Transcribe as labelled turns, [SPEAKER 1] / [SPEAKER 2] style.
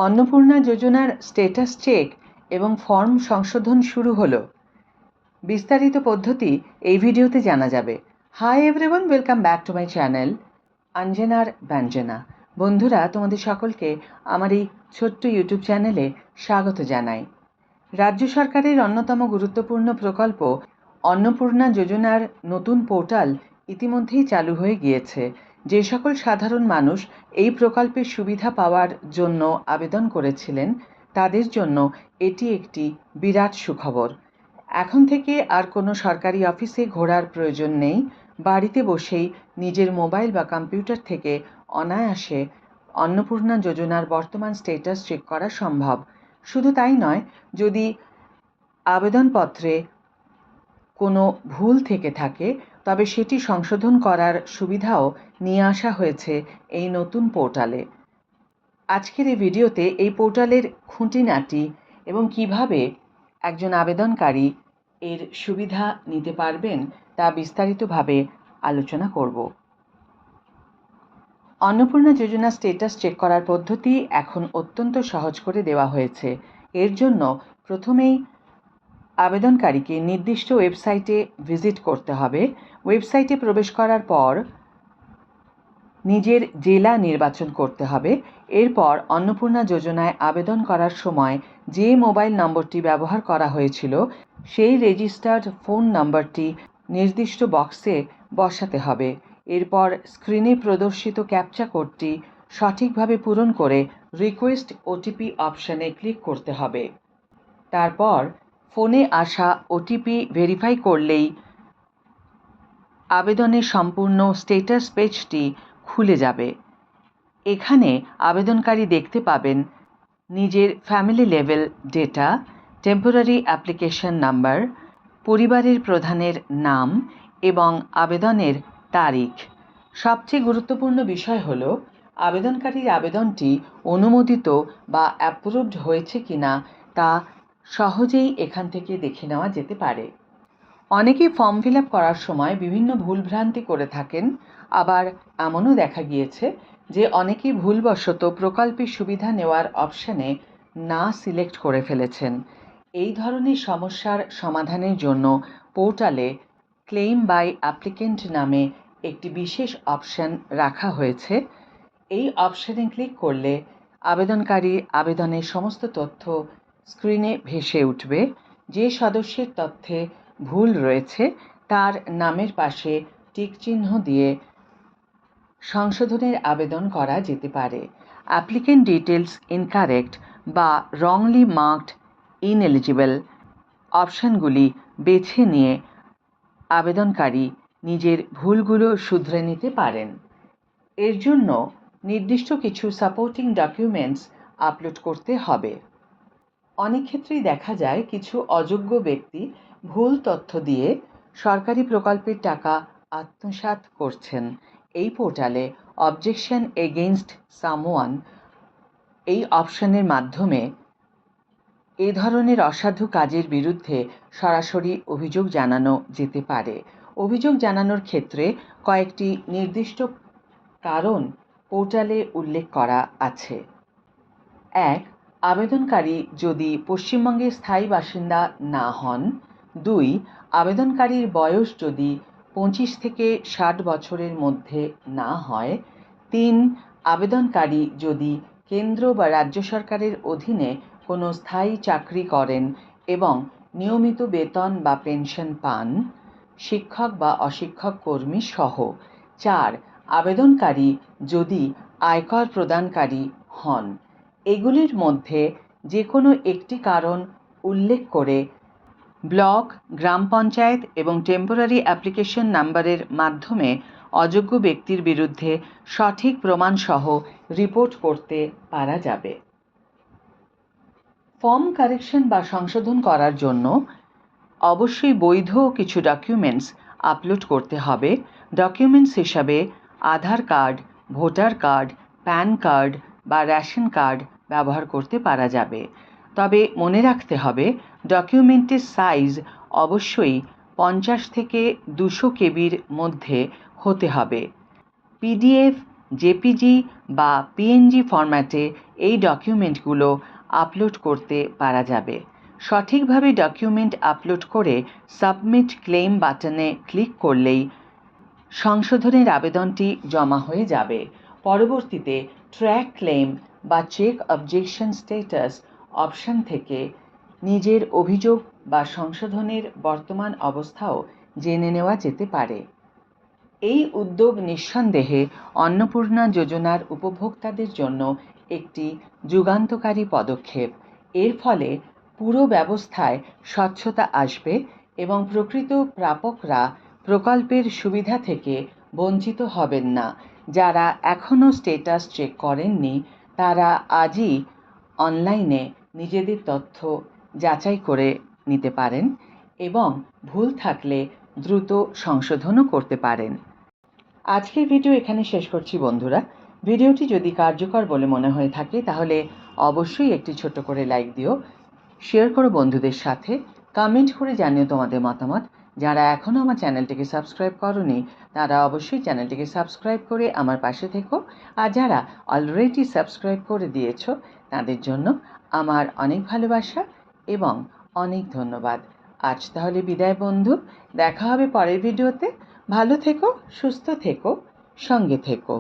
[SPEAKER 1] অন্নপূর্ণা যোজনার status check এবং form সংশোধন শুরু হলো। বিস্তারিত পদ্ধতি এই ভিডিওতে জানা যাবে। Hi everyone, welcome back to my channel অঞ্জনার ব্যঞ্জনা। বন্ধুরা, তোমাদের সকলকে আমার এই ছোট্ট ইউটিউব চ্যানেলে স্বাগত জানাই। রাজ্য সরকারের অন্যতম গুরুত্বপূর্ণ প্রকল্প অন্নপূর্ণা যোজনার নতুন পোর্টাল ইতিমধ্যেই চালু হয়ে গিয়েছে। যে সকল সাধারণ মানুষ এই প্রকল্পের সুবিধা পাওয়ার জন্য আবেদন করেছিলেন তাদের জন্য এটি একটি বিরাট সুখবর। এখন থেকে আর কোনো সরকারি অফিসে ঘোরার প্রয়োজন নেই। বাড়িতে বসেই নিজের মোবাইল বা কম্পিউটার থেকে অনায়াসে অন্নপূর্ণা যোজনার বর্তমান স্ট্যাটাস চেক করা সম্ভব। শুধু তাই নয়, যদি আবেদনপত্রে কোনো ভুল থেকে থাকে তবে সেটি সংশোধন করার সুবিধাও নিয়ে আসা হয়েছে এই নতুন পোর্টালে। আজকের এই ভিডিওতে এই পোর্টালের খুঁটিনাটি এবং কিভাবে একজন আবেদনকারী এর সুবিধা নিতে পারবেন তা বিস্তারিতভাবে আলোচনা করব। অন্নপূর্ণা যোজনা স্ট্যাটাস চেক করার পদ্ধতি এখন অত্যন্ত সহজ করে দেওয়া হয়েছে। এর জন্য প্রথমেই আবেদনকারীকে নির্দিষ্ট ওয়েবসাইটে ভিজিট করতে হবে। ওয়েবসাইটে প্রবেশ করার পর নিজের জেলা নির্বাচন করতে হবে। এরপর অন্নপূর্ণা যোজনায় আবেদন করার সময় যে মোবাইল নম্বরটি ব্যবহার করা হয়েছিল সেই রেজিস্টার্ড ফোন নম্বরটি নির্দিষ্ট বক্সে বসাতে হবে। এরপর স্ক্রিনে প্রদর্শিত ক্যাপচা কোডটি সঠিকভাবে পূরণ করে রিকোয়েস্ট ওটিপি অপশানে ক্লিক করতে হবে। তারপর ফোনে আসা ওটিপি ভেরিফাই করলেই আবেদনের সম্পূর্ণ স্ট্যাটাস পেজটি খুলে যাবে। এখানে আবেদনকারী দেখতে পাবেন নিজের family level data, temporary application number, পরিবারের প্রধানের নাম এবং আবেদনের তারিখ। সবচেয়ে গুরুত্বপূর্ণ বিষয় হল আবেদনকারীর আবেদনটি অনুমোদিত বা অ্যাপ্রুভড হয়েছে কিনা তা সহজেই এখান থেকে দেখে নেওয়া যেতে পারে। অনেকেই ফর্ম ফিল আপ করার সময় বিভিন্ন ভুলভ্রান্তি করে থাকেন। আবার এমনও দেখা গিয়েছে যে অনেকেই ভুলবশত প্রকল্পের সুবিধা নেওয়ার অপশানে না সিলেক্ট করে ফেলেছেন। এই ধরনের সমস্যার সমাধানের জন্য পোর্টালে ক্লেইম বাই অ্যাপ্লিকেন্ট নামে একটি বিশেষ অপশান রাখা হয়েছে। এই অপশানে ক্লিক করলে আবেদনকারীর আবেদনের সমস্ত তথ্য স্ক্রিনে ভেসে উঠবে। যে সদস্যের তথ্যে ভুল রয়েছে তার নামের পাশে টিক চিহ্ন দিয়ে সংশোধনের আবেদন করা যেতে পারে। অ্যাপ্লিকেন্ট ডিটেলস ইনকারেক্ট বা রংলি মার্কড ইনএলিজিবল অপশানগুলি বেছে নিয়ে আবেদনকারী নিজের ভুলগুলো শুধরে নিতে পারেন। এর জন্য নির্দিষ্ট কিছু সাপোর্টিং ডকুমেন্টস আপলোড করতে হবে। অনেক ক্ষেত্রেই দেখা যায় কিছু অযোগ্য ব্যক্তি ভুল তথ্য দিয়ে সরকারি প্রকল্পের টাকা আত্মসাৎ করছেন। এই পোর্টালে অবজেকশন এগেইনস্ট সামওয়ান এই অপশনের মাধ্যমে এই ধরনের অসাধু কাজের বিরুদ্ধে সরাসরি অভিযোগ জানানো যেতে পারে। অভিযোগ জানানোর ক্ষেত্রে কয়েকটি নির্দিষ্ট কারণ পোর্টালে উল্লেখ করা আছে। 1. আবেদনকারী যদি পশ্চিমবঙ্গের স্থায়ী বাসিন্দা না হন। 2. আবেদনকারীর বয়স যদি 25 থেকে 60 বছরের মধ্যে না হয়। 3. আবেদনকারী যদি কেন্দ্র বা রাজ্য সরকারের অধীনে কোনো স্থায়ী চাকরি করেন এবং নিয়মিত বেতন বা পেনশন পান, শিক্ষক বা অশিক্ষক কর্মী সহ। 4. আবেদনকারী যদি আয়কর প্রদানকারী হন। এগুলির মধ্যে যে কোনো একটি কারণ উল্লেখ করে ব্লক, গ্রাম পঞ্চায়েত এবং টেম্পোরারি অ্যাপ্লিকেশন নাম্বারের মাধ্যমে অযোগ্য ব্যক্তির বিরুদ্ধে সঠিক প্রমাণসহ রিপোর্ট করতে পারা যাবে। ফর্ম কারেকশন বা সংশোধন করার জন্য অবশ্যই বৈধ কিছু ডকুমেন্টস আপলোড করতে হবে। ডকুমেন্টস হিসাবে Aadhaar card, voter card, PAN card বা রেশন কার্ড ব্যবহার করতে পারা যাবে। তবে মনে রাখতে হবে ডকুমেন্টের সাইজ অবশ্যই 50 থেকে 200 কেবির মধ্যে হতে হবে। পিডিএফ, জেপিজি বা পিএনজি ফরম্যাটে এই ডকুমেন্টগুলো আপলোড করতে পারা যাবে। সঠিকভাবে ডকুমেন্ট আপলোড করে সাবমিট ক্লেম বাটনে ক্লিক করলেই সংশোধনের আবেদনটি জমা হয়ে যাবে। পরবর্তীতে ট্র্যাক ক্লেম বা চেক অবজেকশন স্ট্যাটাস অপশন থেকে নিজের অভিযোগ বা সংশোধনের বর্তমান অবস্থাও জেনে নেওয়া যেতে পারে। এই উদ্যোগ নিঃসন্দেহে অন্নপূর্ণা যোজনার উপভোক্তাদের জন্য একটি যুগান্তকারী পদক্ষেপ। এর ফলে পুরো ব্যবস্থায় স্বচ্ছতা আসবে এবং প্রকৃত প্রাপকরা প্রকল্পের সুবিধা থেকে বঞ্চিত হবেন না। যারা এখনও স্ট্যাটাস চেক করেননি তারা আজই অনলাইনে নিজেদের তথ্য যাচাই করে নিতে পারেন এবং ভুল থাকলে দ্রুত সংশোধনও করতে পারেন। আজকের ভিডিও এখানে শেষ করছি বন্ধুরা। ভিডিওটি যদি কার্যকর বলে মনে হয়ে থাকে তাহলে অবশ্যই একটি ছোট করে লাইক দিও, শেয়ার করো বন্ধুদের সাথে, কমেন্ট করে জানিও তোমাদের মতামত। যারা এখনও আমার চ্যানেলটিকে সাবস্ক্রাইব করোনি তারা অবশ্যই চ্যানেলটিকে সাবস্ক্রাইব করে আমার পাশে থেকো, আর যারা অলরেডি সাবস্ক্রাইব করে দিয়েছো তাদের জন্য আমার অনেক ভালোবাসা এবং অনেক ধন্যবাদ। আজ তাহলে বিদায় বন্ধু, দেখা হবে পরের ভিডিওতে। ভালো থেকো, সুস্থ থেকো, সঙ্গে থেকো।